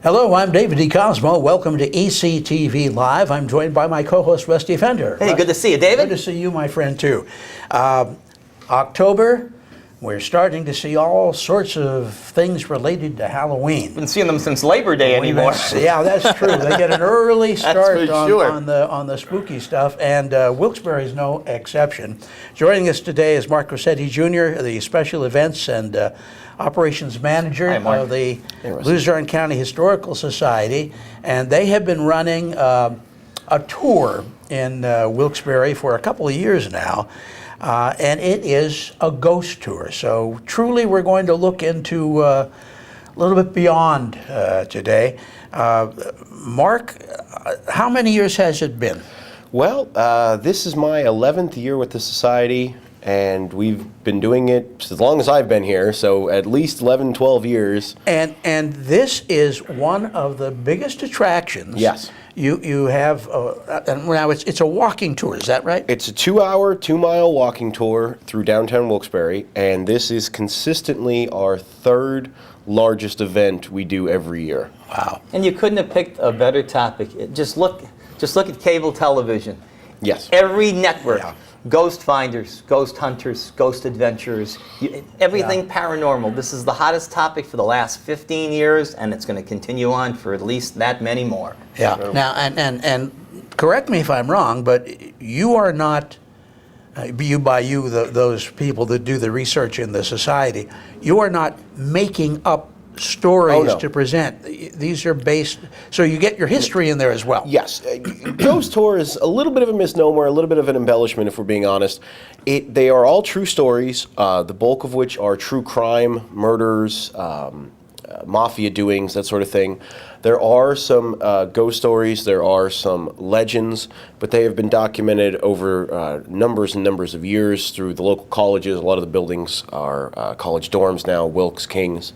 Hello, I'm David D. Cosmo. Welcome to ECTV Live. I'm joined by my co-host, Rusty Fender. Hey, good to see you, David. Good to see you, my friend, too. October, we're starting to see all sorts of things related to Halloween. Been seeing them since Labor Day anymore. Yeah, that's true. They get an early start sure. on the spooky stuff, and Wilkes-Barre is no exception. Joining us today is Mark Rossetti Jr., the Special Events and Operations Manager of the Luzerne County Historical Society, and they have been running a tour in Wilkes-Barre for a couple of years now, and it is a ghost tour. So truly we're going to look into a little bit beyond today. Mark, how many years has it been? Well, this is my 11th year with the Society, and we've been doing it as long as I've been here, so at least 11, 12 years. And this is one of the biggest attractions. Yes. You have, and now it's a walking tour, is that right? It's a 2-hour, 2-mile walking tour through downtown Wilkes-Barre, and this is consistently our third largest event we do every year. Wow. And you couldn't have picked a better topic. Just look at cable television. Yes. Every network. Yeah. Ghost finders, ghost hunters, ghost adventurers, everything paranormal. This is the hottest topic for the last 15 years, and it's going to continue on for at least that many more. Yeah. Now, and correct me if I'm wrong, but you are not, those people that do the research in the Society, you are not making up stories to present. These are based, so you get your history in there as well. Yes. Ghost tour is a little bit of a misnomer, a little bit of an embellishment, if we're being honest. They are all true stories, the bulk of which are true crime, murders, mafia doings, that sort of thing. There are some ghost stories, there are some legends, but they have been documented over numbers and numbers of years through the local colleges. A lot of the buildings are college dorms now, Wilkes, Kings.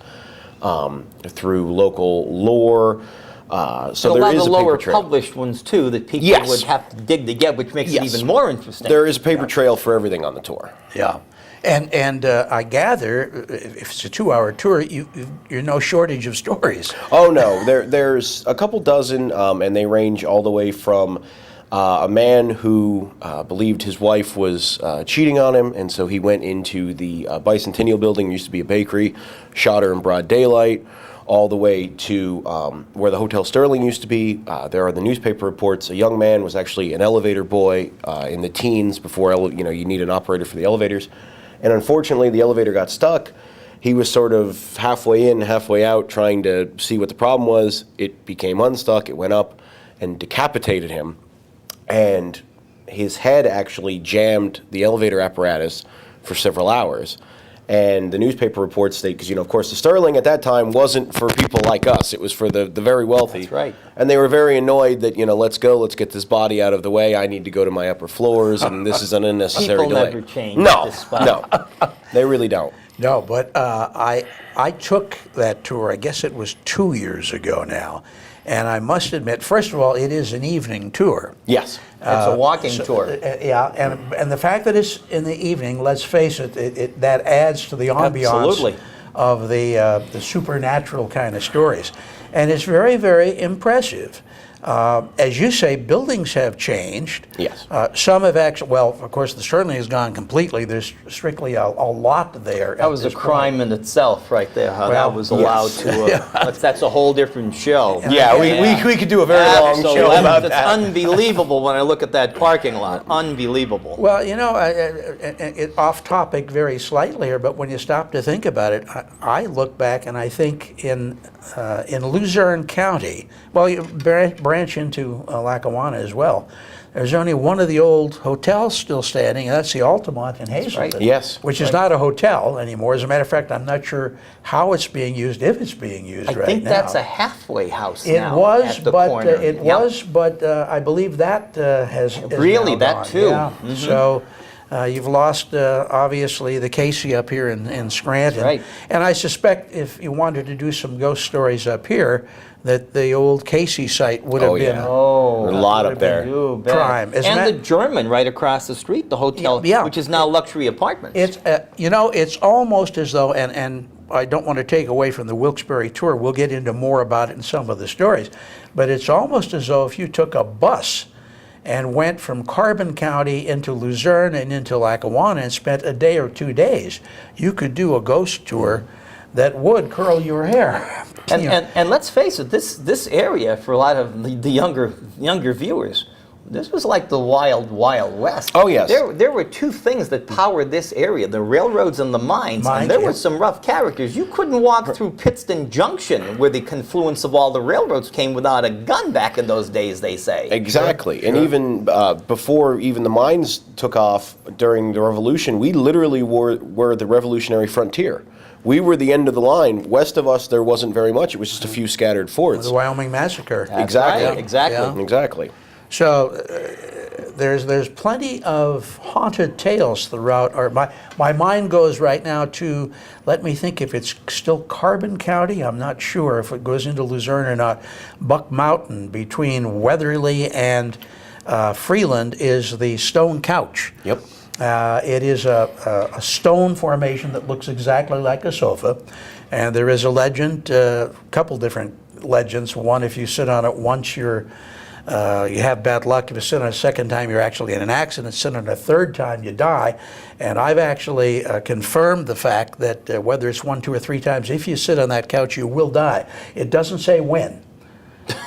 Through local lore, so there is a paper trail. A lot of the lower published ones too that people would have to dig to get, which makes it even more interesting. There is a paper trail for everything on the tour. Yeah, and I gather if it's a 2-hour tour, you're no shortage of stories. Oh no, there's a couple dozen, and they range all the way from a man who believed his wife was cheating on him, and so he went into the Bicentennial Building, used to be a bakery, shot her in broad daylight, all the way to where the Hotel Sterling used to be. There are the newspaper reports. A young man was actually an elevator boy in the teens before you need an operator for the elevators, and unfortunately the elevator got stuck. He was sort of halfway in, halfway out, trying to see what the problem was. It became unstuck. It went up and decapitated him. And his head actually jammed the elevator apparatus for several hours. And the newspaper reports state, because, of course, the Sterling at that time wasn't for people like us. It was for the very wealthy. That's right. And they were very annoyed that, let's get this body out of the way. I need to go to my upper floors, and this is an unnecessary delay. People never change. No, they really don't. No, but I took that tour, I guess it was 2 years ago now. And I must admit, first of all, it is an evening tour. Yes. It's a walking tour. Yeah, and the fact that it's in the evening, let's face it, that adds to the ambiance of the supernatural kind of stories. And it's very, very impressive. As you say, buildings have changed. Yes. Some have actually, well, of course, the Sterling has gone completely. There's strictly a lot there. That was a crime in itself right there, how that was allowed to, that's a whole different show. Yeah, we could do a very long show about that. It's unbelievable when I look at that parking lot. Unbelievable. Well, off topic very slightly here, but when you stop to think about it, I look back and I think in Luzerne County, well, you branch into Lackawanna as well. There's only one of the old hotels still standing, and that's the Altamont in Hazelton. Right. Yes. Which is not a hotel anymore. As a matter of fact, I'm not sure how it's being used, if it's being used right now. I think that's a halfway house it now was, at the but corner. It was, but I believe that has really, now that gone. too. Yeah. Mm-hmm. So you've lost, obviously, the Casey up here in Scranton. Right. And I suspect if you wanted to do some ghost stories up here, that the old Casey site would have been a lot up there. prime. And the German right across the street, the hotel, which is now luxury apartments. It's it's almost as though, and I don't want to take away from the Wilkes-Barre tour. We'll get into more about it in some of the stories. But it's almost as though if you took a bus and went from Carbon County into Luzerne and into Lackawanna and spent a day or 2 days, you could do a ghost tour that would curl your hair. And let's face it, this area, for a lot of the younger viewers, this was like the wild, wild west. Oh, yes. There were two things that powered this area, the railroads and the mines. And there were some rough characters. You couldn't walk through Pittston Junction, where the confluence of all the railroads came, without a gun back in those days, they say. Exactly. And even before even the mines took off during the Revolution, we literally were the revolutionary frontier. We were the end of the line. West of us, there wasn't very much. It was just a few scattered forts. The Wyoming Massacre. Exactly. Right. Exactly. Yeah. Exactly. So there's plenty of haunted tales throughout. Or my mind goes right now to, let me think if it's still Carbon County. I'm not sure if it goes into Luzerne or not. Buck Mountain between Weatherly and Freeland is the Stone Couch. Yep. It is a stone formation that looks exactly like a sofa, and there is a legend, a couple different legends. One, if you sit on it once, you have bad luck. If you sit on it a second time, you're actually in an accident. Sit on it a third time, you die. And I've actually confirmed the fact that whether it's 1, 2, or 3 times, if you sit on that couch, you will die. It doesn't say when.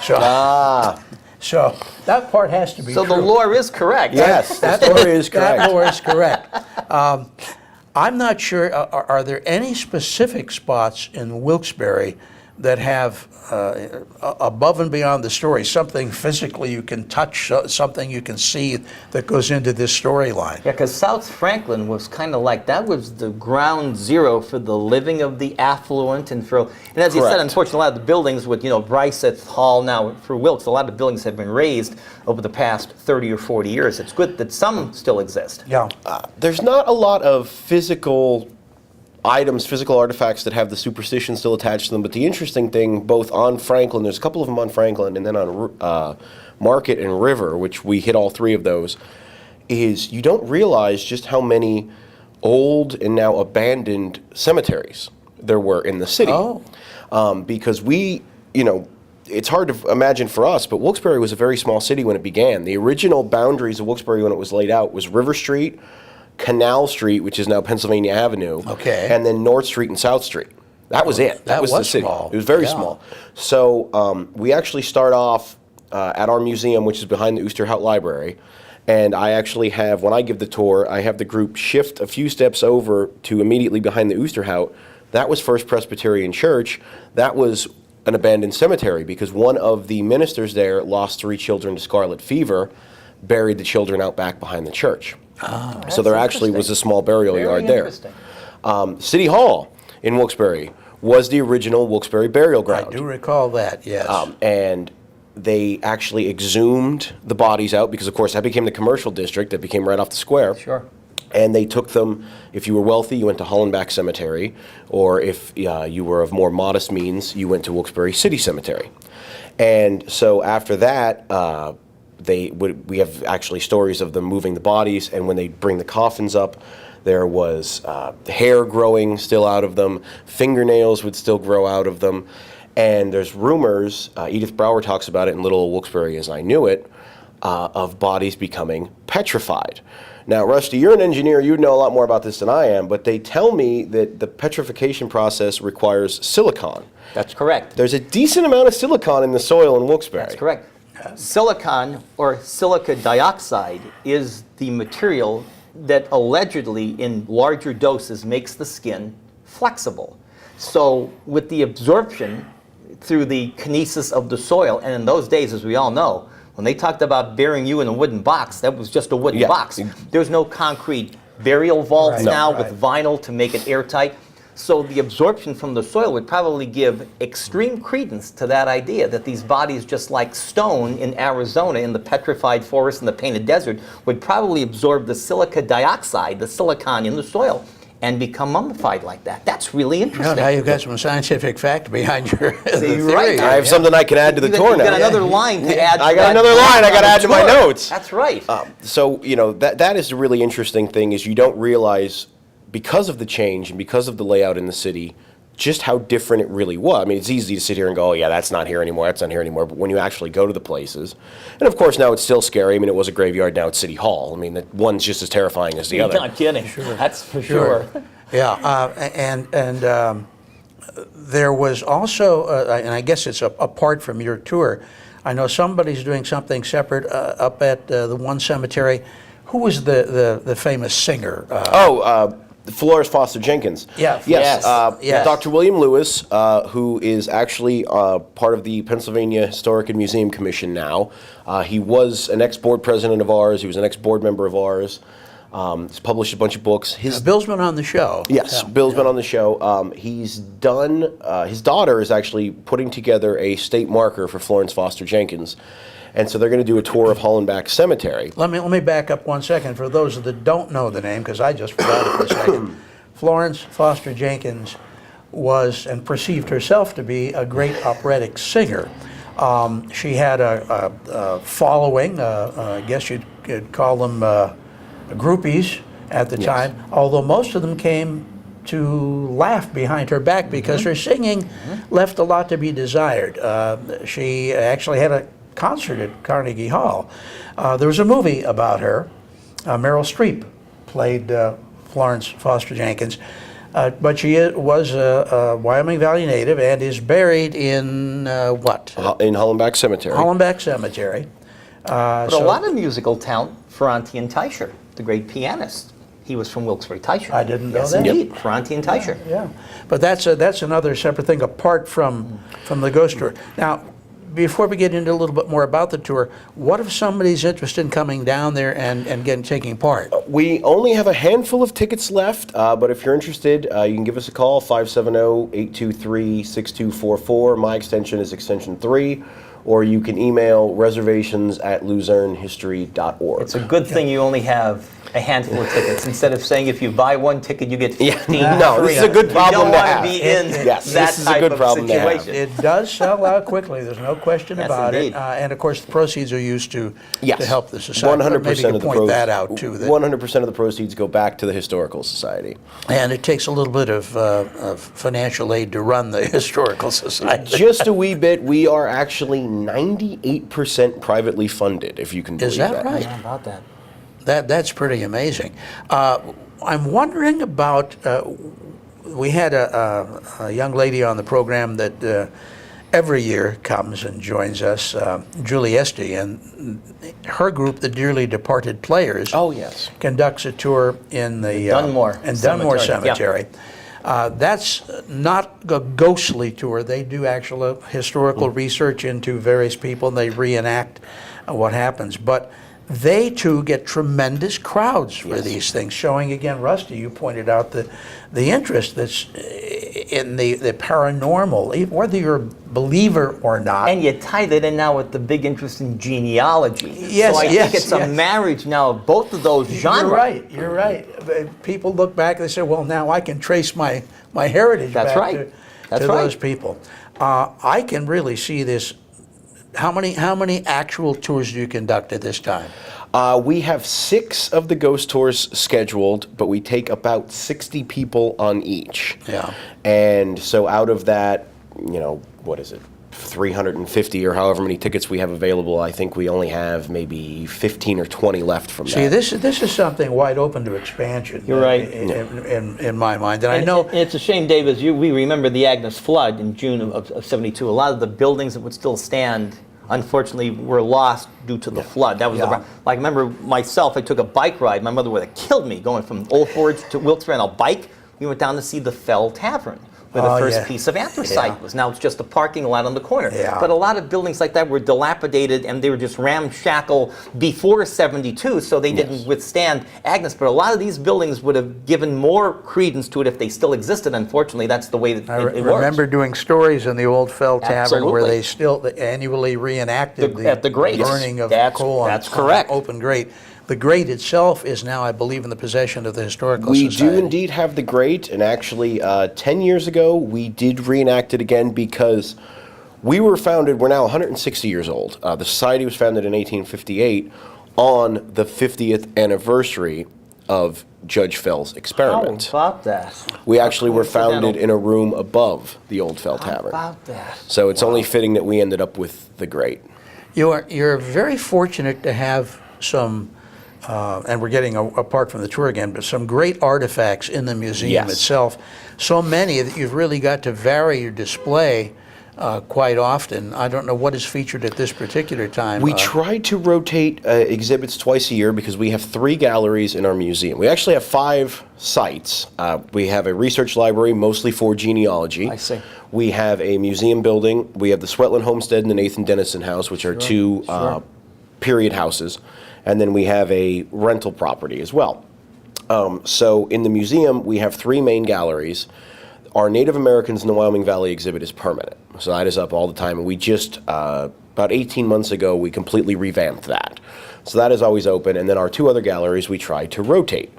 So. So that part has to be true. So the lore is correct. Yes, that lore is correct. That lore is correct. I'm not sure, are there any specific spots in Wilkes-Barre that have, above and beyond the story, something physically you can touch, something you can see that goes into this storyline? Yeah, because South Franklin was kind of like, that was the ground zero for the living of the affluent. And as you said, unfortunately, a lot of the buildings with, Bryceth Hall now, for Wilkes, a lot of buildings have been raised over the past 30 or 40 years. It's good that some still exist. Yeah. There's not a lot of physical items, physical artifacts that have the superstition still attached to them. But the interesting thing, both on Franklin, there's a couple of them on Franklin, and then on Market and River, which we hit all 3 of those, is you don't realize just how many old and now abandoned cemeteries there were in the city. Oh. Because it's hard to imagine for us, but Wilkes-Barre was a very small city when it began. The original boundaries of Wilkes-Barre when it was laid out was River Street, Canal Street, which is now Pennsylvania Avenue, and then North Street and South Street. That was it. That was the city. Small. It was very small. So we actually start off at our museum, which is behind the Oosterhout Library, and I actually have, when I give the tour, I have the group shift a few steps over to immediately behind the Oosterhout. That was First Presbyterian Church. That was an abandoned cemetery because one of the ministers there lost 3 children to scarlet fever, buried the children out back behind the church. So there actually was a small burial yard there. City Hall in Wilkes-Barre was the original Wilkes-Barre burial ground. I do recall that, yes. And they actually exhumed the bodies out because, of course, that became the commercial district that became right off the square. Sure. And they took them, if you were wealthy, you went to Hollenbach Cemetery, or if you were of more modest means, you went to Wilkes-Barre City Cemetery. And so after that, we have actually stories of them moving the bodies, and when they bring the coffins up, there was hair growing still out of them, fingernails would still grow out of them, and there's rumors, Edith Brower talks about it in Little Wilkes-Barre as I Knew It, of bodies becoming petrified. Now, Rusty, you're an engineer, you know a lot more about this than I am, but they tell me that the petrification process requires silicon. That's correct. There's a decent amount of silicon in the soil in Wilkes-Barre. That's correct. Silicon, or silica dioxide, is the material that allegedly in larger doses makes the skin flexible. So with the absorption through the kinesis of the soil, and in those days, as we all know, when they talked about burying you in a wooden box, that was just a wooden box. There's no concrete burial vaults now with vinyl to make it airtight. So the absorption from the soil would probably give extreme credence to that idea that these bodies, just like stone in Arizona in the petrified forest and the painted desert, would probably absorb the silica dioxide, the silicon in the soil, and become mummified like that. That's really interesting. Now you've got some scientific fact behind your theory. Right. I have something I can add to the tour now. You got another line to add to I got another line I got to add to my notes. That's right. So, that is the really interesting thing is you don't realize, because of the change and because of the layout in the city, just how different it really was. I mean, it's easy to sit here and go, oh, yeah, that's not here anymore, that's not here anymore. But when you actually go to the places, and of course now it's still scary. I mean, it was a graveyard, now it's City Hall. I mean, that one's just as terrifying as the other. You're not kidding. Sure. That's for sure. Yeah, and there was also, and I guess it's apart from your tour, I know somebody's doing something separate up at the one cemetery. Who was the famous singer? Flores Foster Jenkins. Yeah. Yes. Yes. Dr. William Lewis, who is actually part of the Pennsylvania Historic and Museum Commission now. He was an ex-board president of ours. He was an ex-board member of ours. He's published a bunch of books. Bill's been on the show. Yes, Bill's been on the show. He's done, his daughter is actually putting together a state marker for Florence Foster Jenkins. And so they're going to do a tour of Hollenbach Cemetery. Let me back up 1 second for those that don't know the name, because I just forgot it for a second. Florence Foster Jenkins was and perceived herself to be a great operatic singer. She had a following, I guess you'd call them groupies at the time, although most of them came to laugh behind her back because her singing left a lot to be desired. She actually had a concert at Carnegie Hall. There was a movie about her. Meryl Streep played Florence Foster Jenkins, but she was a Wyoming Valley native and is buried in what? In Hollenbach Cemetery. Hollenbach Cemetery. But a lot of musical talent, Ferranti Teicher, the great pianist. He was from Wilkes-Barre, Teicher. I didn't know yes, that. Indeed, Ferranti Teicher. Yeah, but that's another separate thing apart from the ghost tour. Now, before we get into a little bit more about the tour, what if somebody's interested in coming down there and taking part? We only have a handful of tickets left, but if you're interested, you can give us a call, 570-823-6244. My extension is extension 3. Or you can email reservations@luzernhistory.org. It's a good thing you only have a handful of tickets instead of saying if you buy one ticket you get 15. No, this is a good problem to have. You don't want to be in Yes, that this is a type good of problem to have. situation. It does sell out quickly. There's no question Yes, about indeed. it. And of course, the proceeds are used to Yes. help the society. 100% Maybe you of could the point that out too. 100% of the proceeds go back to the Historical Society. And it takes a little bit of financial aid to run the Historical Society. Just a wee bit. We are actually 98% privately funded, if you can believe that. Is that right? How about that? That's pretty amazing. I'm wondering about, we had a young lady on the program that every year comes and joins us, Julie Esty, and her group, the Dearly Departed Players, Oh, yes. conducts a tour in the Dunmore Dunmore Cemetery. Cemetery. That's not a ghostly tour. They do actual historical research into various people, and they reenact what happens. But they too get tremendous crowds for these things, showing again, Rusty, you pointed out the interest that's in the paranormal, whether you're a believer or not. And you tie that in now with the big interest in genealogy. Yes, so I yes, think it's a yes. marriage now of both of those genres. You're right. People look back and they say, well, now I can trace my heritage That's back right. to those people. I can really see this. How many actual tours do you conduct at this time? We have 6 of the ghost tours scheduled, but we take about 60 people on each. Yeah. And so out of that, what is it, 350 or however many tickets we have available, I think we only have maybe 15 or 20 left from See, that. this is something wide open to expansion. You're right. In my mind, and I know. And it's a shame, Dave, as we remember the Agnes flood in June of 72. A lot of the buildings that would still stand, unfortunately, were lost due to the flood. That was the problem. Like, I remember myself, I took a bike ride. My mother would have killed me going from Old Forge to Wilkes-Barre on a bike. We went down to see the Fell Tavern, where the first piece of anthracite was. Now it's just a parking lot on the corner. Yeah. But a lot of buildings like that were dilapidated and they were just ramshackle before 72, so they didn't withstand Agnes. But a lot of these buildings would have given more credence to it if they still existed. Unfortunately, that's the way that I it works. remember doing stories in the old Fell Tavern where Absolutely. they still annually reenacted At the grate. burning of That's- coal that's on correct. open grate. The grate itself is now, I believe, in the possession of the Historical We Society. do indeed have the grate, and actually 10 years ago we did reenact it again because we were founded, we're now 160 years old. The Society was founded in 1858 on the 50th anniversary of Judge Fell's experiment. How about that? We actually were founded in a room above the Old Fell Tavern. How about that? So it's only fitting that we ended up with the grate. You're very fortunate to have some, and we're getting apart from the tour again, but some great artifacts in the museum itself. So many that you've really got to vary your display quite often. I don't know what is featured at this particular time. We try to rotate exhibits twice a year because we have 3 galleries in our museum. We actually have 5 sites. We have a research library, mostly for genealogy. I see. We have a museum building. We have the Swetland Homestead and the Nathan Dennison House, which are 2 period houses. And then we have a rental property as well. So in the museum, we have 3 main galleries. Our Native Americans in the Wyoming Valley exhibit is permanent. So that is up all the time. And we just, about 18 months ago, we completely revamped that. So that is always open. And then our 2 other galleries, we try to rotate.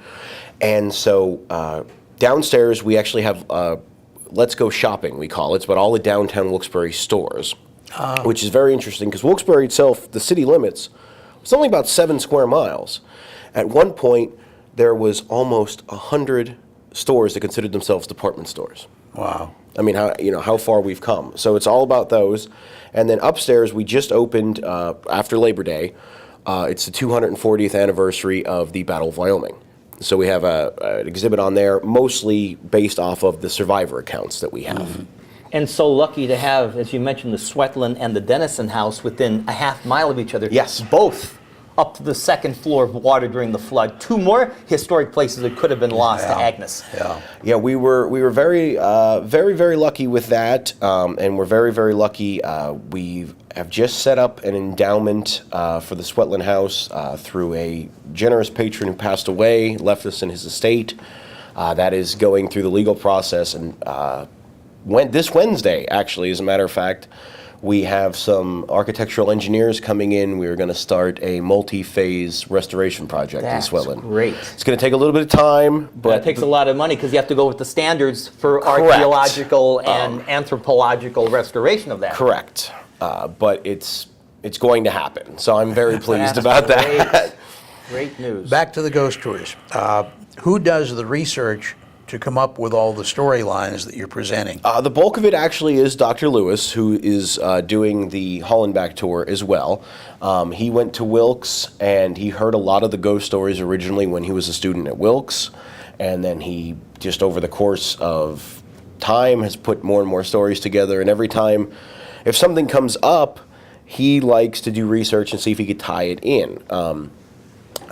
And so downstairs, we actually have Let's Go Shopping, we call it. It's about all the downtown Wilkes-Barre stores, which is very interesting because Wilkes-Barre itself, the city limits, it's only about 7 square miles. At one point, there was almost 100 stores that considered themselves department stores. Wow. I mean, how far we've come. So it's all about those. And then upstairs, we just opened after Labor Day. It's the 240th anniversary of the Battle of Wyoming. So we have an exhibit on there, mostly based off of the survivor accounts that we have. Mm-hmm. And so lucky to have, as you mentioned, the Swetland and the Dennison House within a half mile of each other. Yes. Both up to the 2nd floor of water during the flood. 2 more historic places that could have been lost to Agnes. Yeah, we were very, very lucky with that, and we're very, very lucky. We have just set up an endowment for the Swetland House through a generous patron who passed away, left us in his estate. That is going through the legal process, and this Wednesday, actually, as a matter of fact, we have some architectural engineers coming in. We're going to start a multi-phase restoration project in Swetland. Great. It's going to take a little bit of time, but that takes a lot of money because you have to go with the standards for archaeological and anthropological restoration of that. Correct. But it's going to happen. So I'm very pleased about that. Great news. Back to the ghost tours. Who does the research to come up with all the storylines that you're presenting? The bulk of it actually is Dr. Lewis, who is doing the Hollenbach tour as well. He went to Wilkes, and he heard a lot of the ghost stories originally when he was a student at Wilkes, and then he just over the course of time has put more and more stories together, and every time, if something comes up, he likes to do research and see if he could tie it in.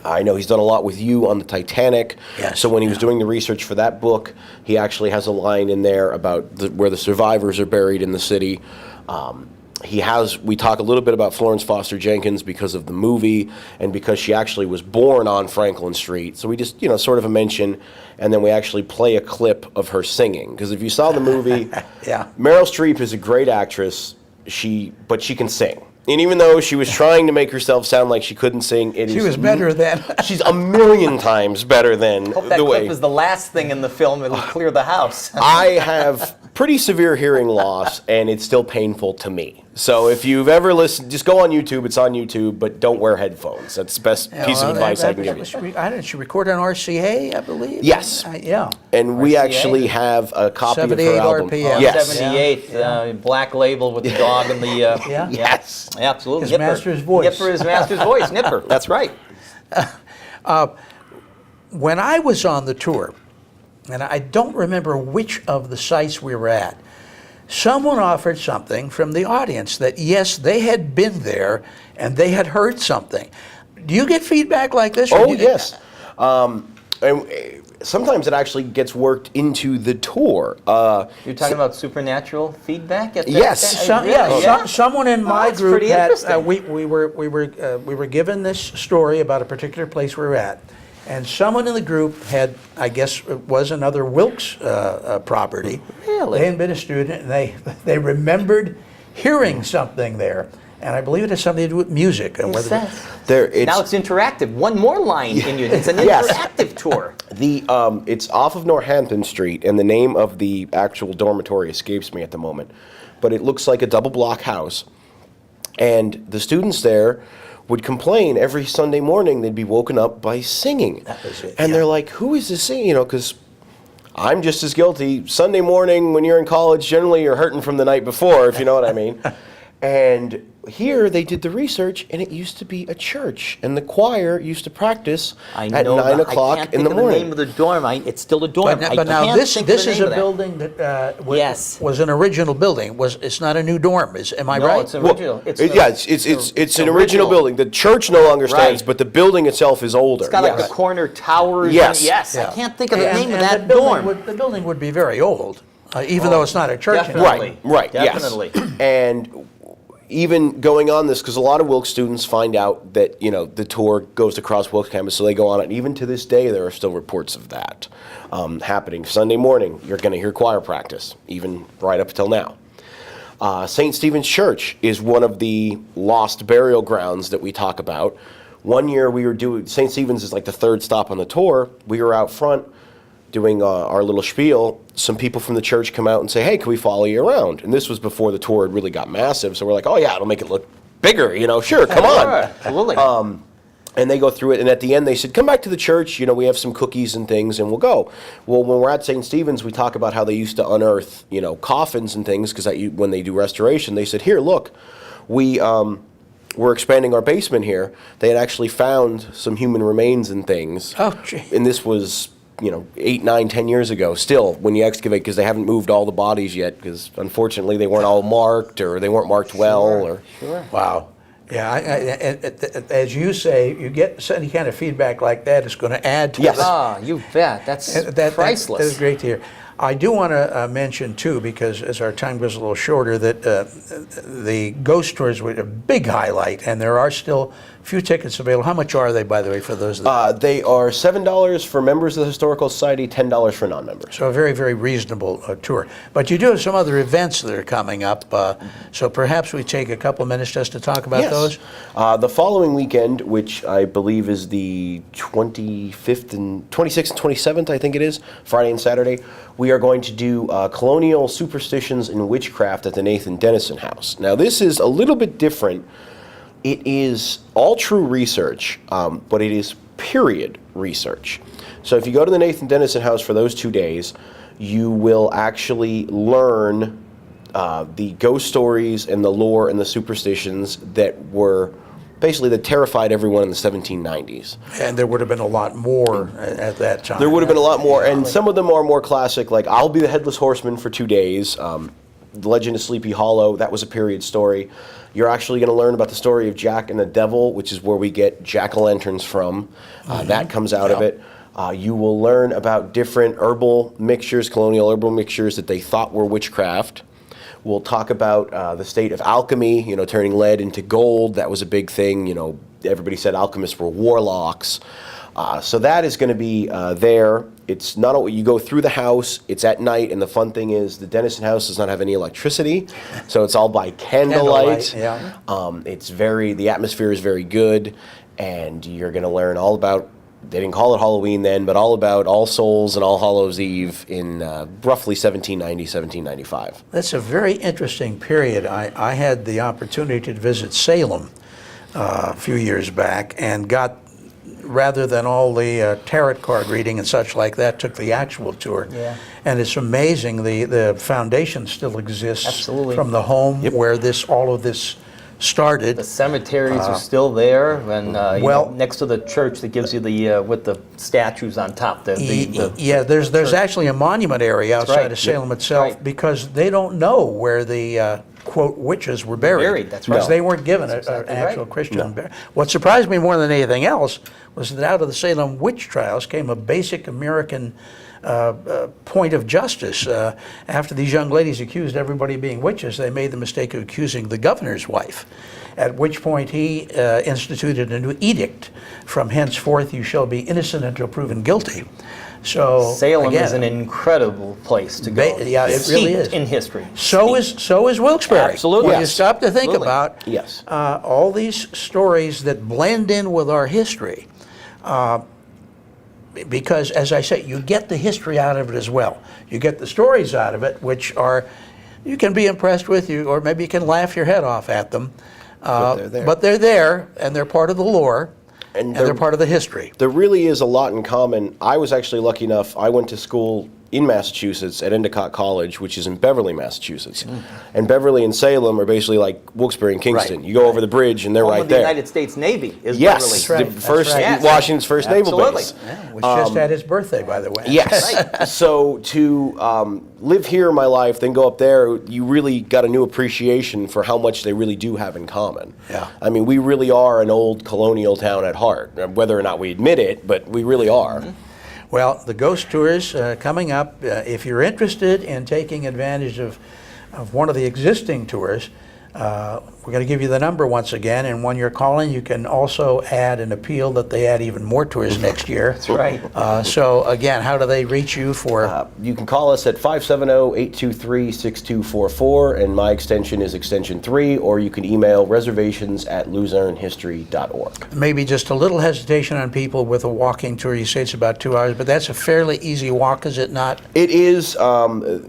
I know he's done a lot with you on the Titanic. Yes. So when he was doing the research for that book, he actually has a line in there about where the survivors are buried in the city. We talk a little bit about Florence Foster Jenkins because of the movie and because she actually was born on Franklin Street. So we just, sort of a mention, and then we actually play a clip of her singing. Because if you saw the movie, Meryl Streep is a great actress, but she can sing. And even though she was trying to make herself sound like she couldn't sing, she was better than. She's a million times better than Hope that clip is the last thing in the film. It'll clear the house. I have pretty severe hearing loss, and it's still painful to me. So if you've ever listened, just go on YouTube. It's on YouTube, but don't wear headphones. That's the best piece of advice I can give you. She recorded on RCA, I believe? Yes. Yeah. And we actually have a copy of her album. 78 RPM. Yes. 78, black label with the dog and the... Yes. Absolutely. His master's voice. Nipper, his master's voice. Nipper. That's right. When I was on the tour, and I don't remember which of the sites we were at, someone offered something from the audience that, yes, they had been there and they had heard something. Do you get feedback like this? Oh, yes. And sometimes it actually gets worked into the tour. You're talking about supernatural feedback? Yes. Someone in my group pretty had, interesting. we were given this story about a particular place we were at. And someone in the group had, I guess it was another Wilkes property. Really? They had been a student, and they remembered hearing something there. And I believe it has something to do with music. And Now it's interactive. One more line in you. It's an interactive tour. It's off of Northampton Street, and the name of the actual dormitory escapes me at the moment. But it looks like a double block house. And the students there would complain every Sunday morning they'd be woken up by singing. That was it, And yeah. they're like, who is this singing? You know, because I'm just as guilty. Sunday morning when you're in college, generally you're hurting from the night before, if you know what I mean. And here they did the research, and it used to be a church, and the choir used to practice at 9 o'clock in the morning. I can't think of the name of the dorm. It's still a dorm. But now this is a building that Yes. was an original building. It's not a new dorm. Am I No, right? it's original. It's an original building. The church no longer stands, Right. but the building itself is older. It's got like the corner towers. Yes. Yes. Yeah. I can't think of the name of And that the building dorm. the building would be very old, even though it's not a church definitely. anymore. Right, Definitely. yes. And even going on this, because a lot of Wilkes students find out that, you know, the tour goes across Wilkes campus, so they go on it. And even to this day, there are still reports of that happening. Sunday morning, you're going to hear choir practice, even right up until now. St. Stephen's Church is one of the lost burial grounds that we talk about. One year we were doing, St. Stephen's is like the third stop on the tour. We were out front doing our little spiel. Some people from the church come out and say, hey, can we follow you around? And this was before the tour had really got massive, so we're like, oh yeah, it'll make it look bigger, you know, sure, come on. Absolutely. And they go through it, and at the end they said, come back to the church, you know, we have some cookies and things, and we'll go. Well, when we're at St. Stephen's, we talk about how they used to unearth, you know, coffins and things, because when they do restoration, they said, here, look, we're expanding our basement here. They had actually found some human remains and things. Oh, gee. And this was, you know, 8, 9, 10 years ago. Still, when you excavate, because they haven't moved all the bodies yet, because unfortunately they weren't all marked, or they weren't marked well. Or Sure. Wow. Yeah, as you say, you get any kind of feedback like that, it's going to add to Yes. the- Ah, you bet. That's priceless. That is great to hear. I do want to mention, too, because as our time goes a little shorter, that the ghost tours were a big highlight, and there are still a few tickets available. How much are they, by the way, for those that... they are $7 for members of the Historical Society, $10 for non-members. So a very, very reasonable tour. But you do have some other events that are coming up, so perhaps we take a couple of minutes just to talk about those? The following weekend, which I believe is the 26th and 27th, I think it is, Friday and Saturday, we are going to do Colonial Superstitions and Witchcraft at the Nathan Dennison House. Now, this is a little bit different. It is all true research, but it is period research. So if you go to the Nathan Dennison House for those 2 days, you will actually learn the ghost stories and the lore and the superstitions that were basically that terrified everyone in the 1790s. And there would have been a lot more at that time. There would have been a lot more, and some of them are more classic, like I'll Be the Headless Horseman for 2 days, The Legend of Sleepy Hollow, that was a period story. You're actually going to learn about the story of Jack and the Devil, which is where we get jack-o'-lanterns from. That comes out of it. You will learn about different herbal mixtures, colonial herbal mixtures that they thought were witchcraft. We'll talk about the state of alchemy, you know, turning lead into gold. That was a big thing. You know, everybody said alchemists were warlocks. So that is going to be there. It's not what you go through the house. It's at night, and the fun thing is the Dennison House does not have any electricity, so it's all by candlelight. Yeah. The atmosphere is very good, and you're going to learn all about. They didn't call it Halloween then, but all about All Souls and All Hallows Eve in roughly 1790, 1795. That's a very interesting period. I had the opportunity to visit Salem a few years back and got, rather than all the tarot card reading and such like that, took the actual tour. Yeah. And it's amazing, the foundation still exists. Absolutely. From the home where all of this started. The cemeteries are still there, and well, next to the church that gives you the with the statues on top. Yeah, there's actually a monument area outside of Salem itself because they don't know where the quote witches were buried. That's right. Because they weren't given an exactly actual right. Christian burial. What surprised me more than anything else was that out of the Salem witch trials came a basic American point of justice. After these young ladies accused everybody of being witches, they made the mistake of accusing the governor's wife, at which point he instituted a new edict: from henceforth you shall be innocent until proven guilty. So Salem again, is an incredible place to go. Yeah, it really is. Steeped in history. So is Wilkes-Barre. Absolutely. When you Yes. stop to think Absolutely. about Yes. all these stories that blend in with our history, because, as I say, you get the history out of it as well. You get the stories out of it, which are, you can be impressed with, or maybe you can laugh your head off at them. But they're there, and they're part of the lore, and they're part of the history. There really is a lot in common. I was actually lucky enough, I went to school in Massachusetts at Endicott College, which is in Beverly, Massachusetts. And Beverly and Salem are basically like Wilkes-Barre and Kingston. Right. You go over the bridge and they're Home right of the there. United States Navy is Yes, Beverly. the first Yes. Washington's first naval base. Yeah, which just had his birthday, by the way. Yes. So to live here in my life, then go up there, you really got a new appreciation for how much they really do have in common. Yeah. I mean, we really are an old colonial town at heart, whether or not we admit it, but we really are. Well, the ghost tours coming up. If you're interested in taking advantage of one of the existing tours, we're going to give you the number once again, and when you're calling, you can also add an appeal that they add even more tours next year. That's right. So again, how do they reach you for? You can call us at 570-823-6244, and my extension is extension 3, or you can email reservations@luzernhistory.org. Maybe just a little hesitation on people with a walking tour. You say it's about 2 hours, but that's a fairly easy walk, is it not? It is.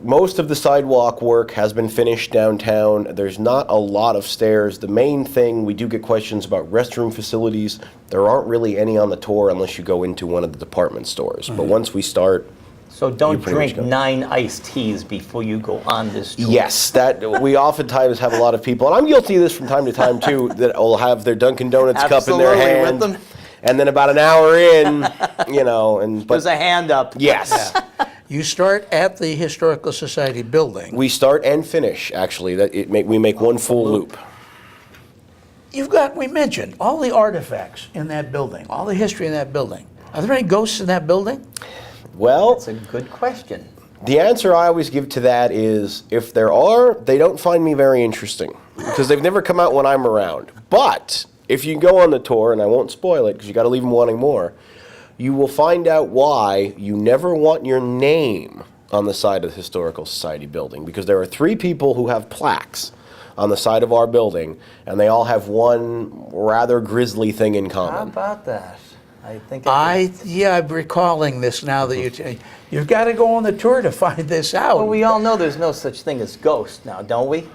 Most of the sidewalk work has been finished downtown. There's not a lot of stairs. The main thing, we do get questions about restroom facilities. There aren't really any on the tour unless you go into one of the department stores. But once we start... So don't pretty much drink go. 9 iced teas before you go on this tour. Yes, that we oftentimes have a lot of people, and I'm guilty of this from time to time too, that will have their Dunkin' Donuts cup in their Absolutely, with hand. them. And then about an hour in, but There's a hand up. yes. You start at the Historical Society building. We start and finish, actually. We make one full loop. You've got, we mentioned, all the artifacts in that building, all the history in that building. Are there any ghosts in that building? Well, That's a good question. the answer I always give to that is, if there are, they don't find me very interesting, because they've never come out when I'm around. But if you go on the tour, and I won't spoil it because you got to leave them wanting more, you will find out why you never want your name on the side of the Historical Society building, because there are 3 people who have plaques on the side of our building, and they all have one rather grisly thing in How common. about that? I think I'm recalling this now that you've got to go on the tour to find this out. Well, we all know there's no such thing as ghosts now, don't we?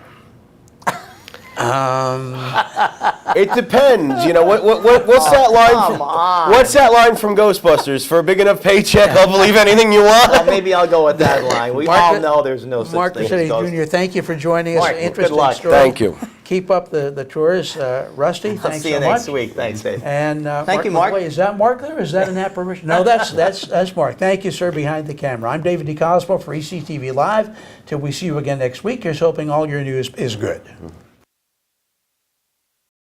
It depends, you know. What's that line? Come on. What's that line from Ghostbusters? For a big enough paycheck, I'll believe anything you want. Well, maybe I'll go with that line. We all know there's no such Mark thing as Rossetti ghosts. Jr., thank you for joining us. Mark, An good interesting luck. story. Thank you. Keep up the tours. Rusty, I'll thanks see you so next much. week. Thanks, Dave. And Thank you, Mark. Wait, is that Mark there? Is that an apparition? No, that's Mark. Thank you, sir, behind the camera. I'm David DeCosmo for ECTV Live. Till we see you again next week, here's hoping all your news is good.